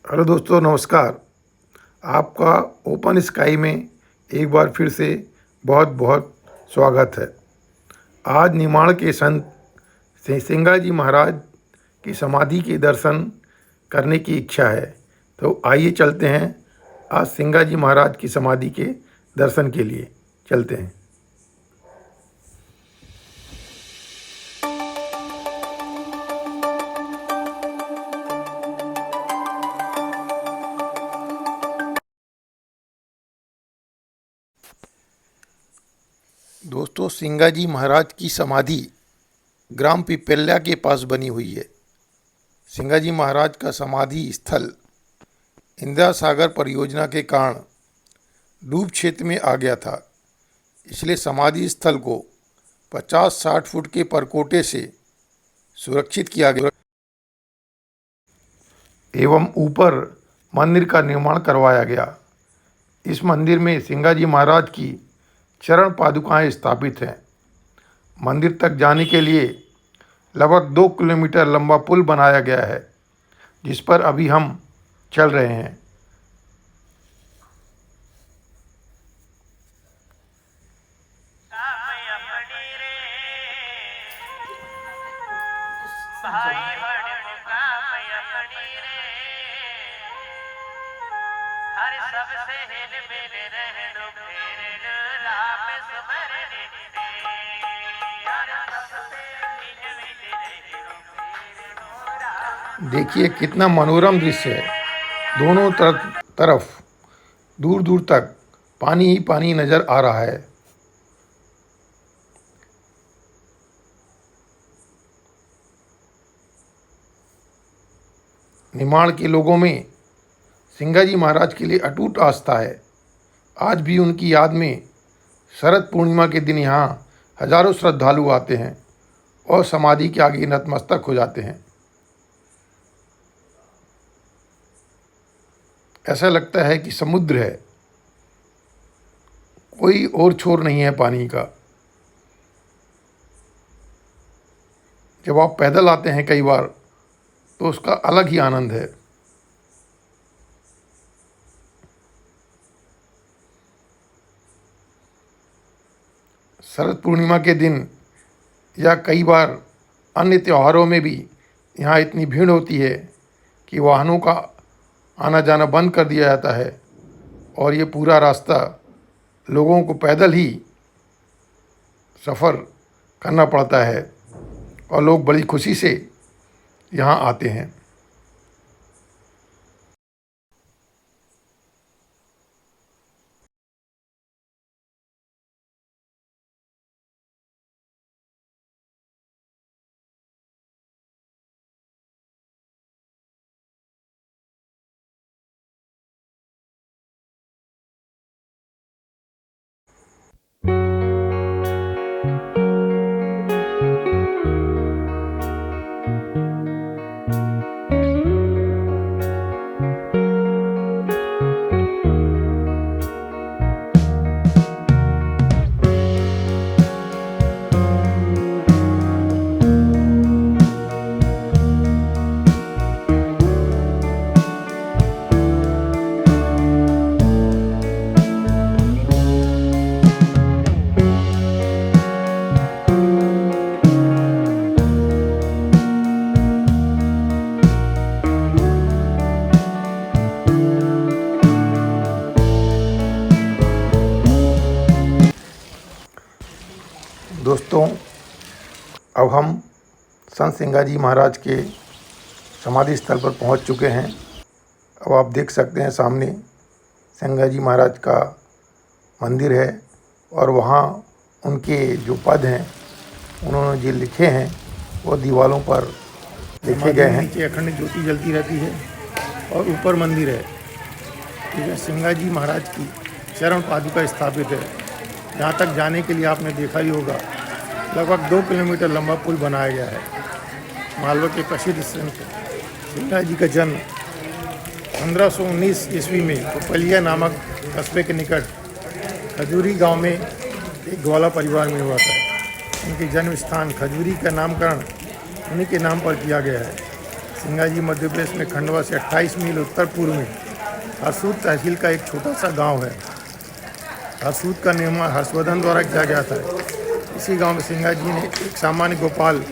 Hello दोस्तों, नमस्कार। आपका ओपन स्काई में एक बार फिर से बहुत बहुत स्वागत है। आज निमाड़ के संत श्री सिंगाजी महाराज की समाधि के दर्शन करने की इच्छा है, तो आइए चलते हैं। आज सिंगाजी महाराज की समाधि के दर्शन के लिए चलते हैं। दोस्तों, सिंगाजी महाराज की समाधि ग्राम पिपल्या के पास बनी हुई है। सिंगाजी महाराज का समाधि स्थल इंदिरा सागर परियोजना के कारण डूब क्षेत्र में आ गया था, इसलिए समाधि स्थल को 50-60 फुट के परकोटे से सुरक्षित किया गया एवं ऊपर मंदिर का निर्माण करवाया गया। इस मंदिर में सिंगाजी महाराज की चरण पादुकाएं स्थापित हैं। मंदिर तक जाने के लिए लगभग 2 किलोमीटर लंबा पुल बनाया गया है, जिस पर अभी हम चल रहे हैं। देखिए कितना मनोरम दृश्य है। दोनों तरफ दूर दूर तक पानी ही पानी नजर आ रहा है। निमाड़ के लोगों में सिंगाजी महाराज के लिए अटूट आस्था है। आज भी उनकी याद में शरद पूर्णिमा के दिन यहाँ हजारों श्रद्धालु आते हैं और समाधि के आगे नतमस्तक हो जाते हैं। ऐसा लगता है कि समुद्र है, कोई और छोर नहीं है पानी का। जब आप पैदल आते हैं कई बार, तो उसका अलग ही आनंद है। शरद पूर्णिमा के दिन या कई बार अन्य त्योहारों में भी यहाँ इतनी भीड़ होती है कि वाहनों का आना जाना बंद कर दिया जाता है और ये पूरा रास्ता लोगों को पैदल ही सफ़र करना पड़ता है और लोग बड़ी खुशी से यहाँ आते हैं। दोस्तों, अब हम संत सिंगाजी महाराज के समाधि स्थल पर पहुंच चुके हैं। अब आप देख सकते हैं सामने सिंगाजी महाराज का मंदिर है और वहाँ उनके जो पद हैं, उन्होंने जो लिखे हैं वो दीवारों पर लिखे गए हैं। नीचे अखंड ज्योति जलती रहती है और ऊपर मंदिर है। ठीक, सिंगाजी महाराज की चरण पादुका स्थापित है। यहाँ तक जाने के लिए आपने देखा ही होगा, लगभग 2 किलोमीटर लंबा पुल बनाया गया है। मालवा के प्रसिद्ध संत सिंगाजी का जन्म 1519 ईस्वी में पिपल्या नामक कस्बे के निकट खजूरी गांव में एक ग्वाला परिवार में हुआ था। उनके जन्म स्थान खजूरी का नामकरण उन्हीं के नाम पर किया गया है। सिंगाजी मध्य प्रदेश में खंडवा से 28 मील उत्तर पूर्व में हरसूद तहसील का एक छोटा सा गांव है। हरसूद का निर्माण हर्षवर्धन द्वारा किया गया था। इसी गांव में सिंगाजी ने एक सामान्य गोपाल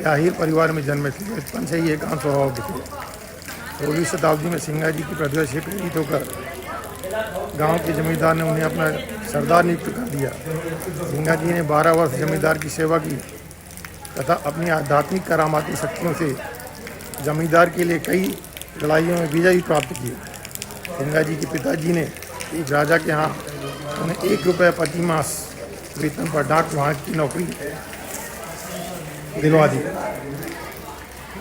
या हीर परिवार में जन्मे थे। बचपन से ही एकांत स्वभाव दिखे। 16वीं शताब्दी में सिंगाजी की प्रतिभा से प्रेरित होकर गांव के जमींदार ने उन्हें अपना सरदार नियुक्त कर दिया। सिंगाजी ने 12 वर्ष जमींदार की सेवा की तथा अपनी आध्यात्मिक करामाती शक्तियों से जमींदार के लिए कई लड़ाइयों में विजय भी प्राप्त की। सिंगाजी के पिताजी ने एक राजा के यहाँ उन्हें ₹1 प्रति मास वेतन पर डाक विभाग की नौकरी दिलवा दी।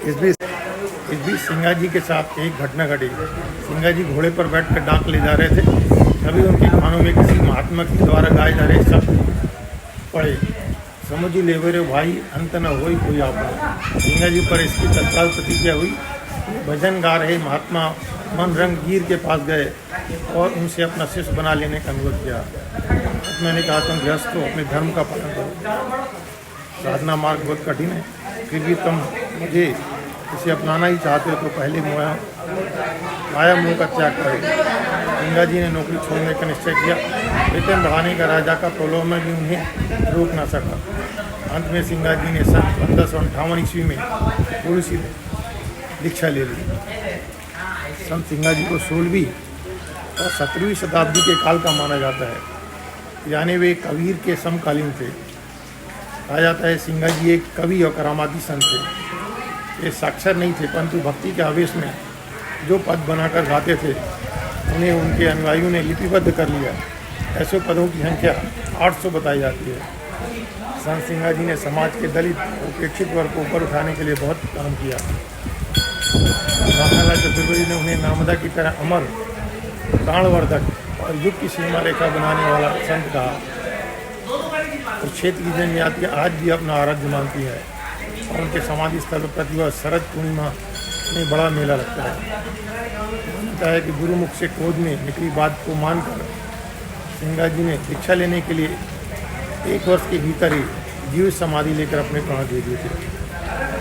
इस बीच सिंगाजी के साथ एक घटना घटी। सिंगाजी घोड़े पर बैठकर डाक ले जा रहे थे, तभी उनके कानों में किसी महात्मा के द्वारा गाए जा रहे शब्द पड़े, समझी लेवरे भाई अंत न होई कोई आपा। सिंगाजी पर इसकी तत्काल प्रतिक्रिया हुई। भजन गा रहे महात्मा मन रंग गिर के पास गए और उनसे अपना शिष्य बना लेने का अनुरोध किया। मैंने कहा तुम गृहस्थ हो, अपने धर्म का पालन करो। साधना मार्ग बहुत कठिन है, फिर भी तुम मुझे इसे अपनाना ही चाहते हो तो पहले माया मोह का त्याग करो। सिंगाजी ने नौकरी छोड़ने का निश्चय किया। वेतन बढ़ाने का राजा का प्रलोभन भी उन्हें रोक न सका। अंत में सिंगाजी ने सन 1558 ईस्वी में गुरु से दीक्षा ले ली। संत सिंगाजी को 16वीं और 17वीं शताब्दी के काल का माना जाता है, यानी वे कबीर के समकालीन थे। कहा जाता है सिंगाजी एक कवि और करामाती संत थे। ये साक्षर नहीं थे, परंतु भक्ति के आवेश में जो पद बनाकर गाते थे उन्हें उनके अनुयायियों ने लिपिबद्ध कर लिया। ऐसे पदों की संख्या 800 बताई जाती है। संत सिंगाजी ने समाज के दलित उपेक्षित वर्ग को ऊपर उठाने के लिए बहुत काम किया। रामलाल चतुर्वेदी ने उन्हें नामदा की तरह अमर, प्राणवर्धक और युग की सीमा रेखा बनाने वाला संत कहा। और क्षेत्र की जनजाति आज भी अपना आराध्य मानती है और उनके समाधि स्थल पर प्रतिवर्ष शरद पूर्णिमा में बड़ा मेला लगता है। मानता है कि गुरुमुख से क्रोध में निकली बात को मानकर सिंगाजी ने दीक्षा लेने के लिए 1 वर्ष के भीतर ही जीवित समाधि लेकर अपने प्राण दे दिए थे।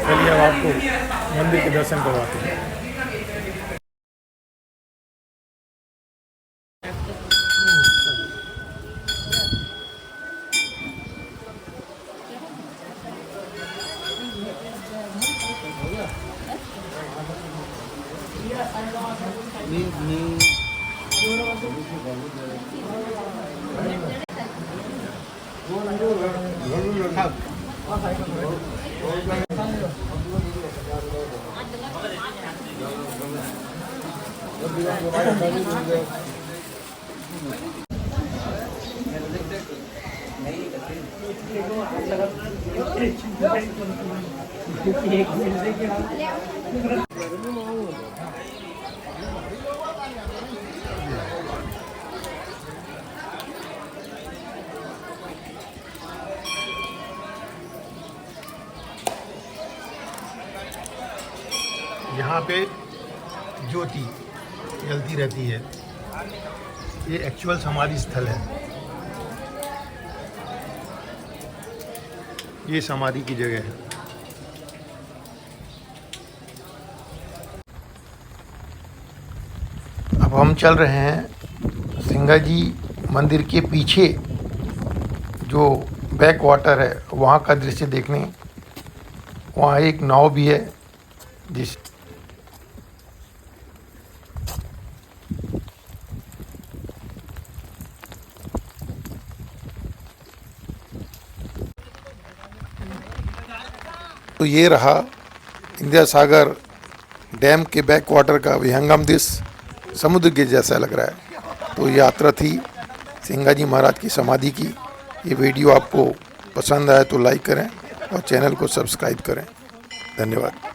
चलिए अब आपको मंदिर के दर्शन करवाते हैं। यहाँ पे ज्योति जलती रहती है। ये एक्चुअल समाधि स्थल है। ये समाधि की जगह है। अब हम चल रहे हैं सिंगाजी मंदिर के पीछे जो बैक वाटर है वहाँ का दृश्य देखने। वहाँ एक नाव भी है जिस तो ये रहा इंदिरा सागर डैम के बैक वाटर का विहंगम दृश्य। समुद्र के जैसा लग रहा है। तो यात्रा थी सिंगाजी महाराज की समाधि की। ये वीडियो आपको पसंद आए तो लाइक करें और चैनल को सब्सक्राइब करें। धन्यवाद।